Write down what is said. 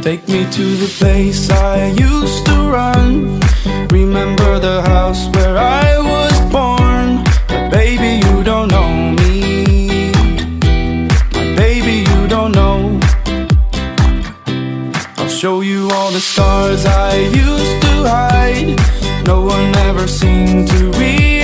Take me to the place I used to run. Remember the house where I was born. But baby, you don't know me. My baby, you don't know. I'll show you all the scars I used to hide. No one ever seemed to realize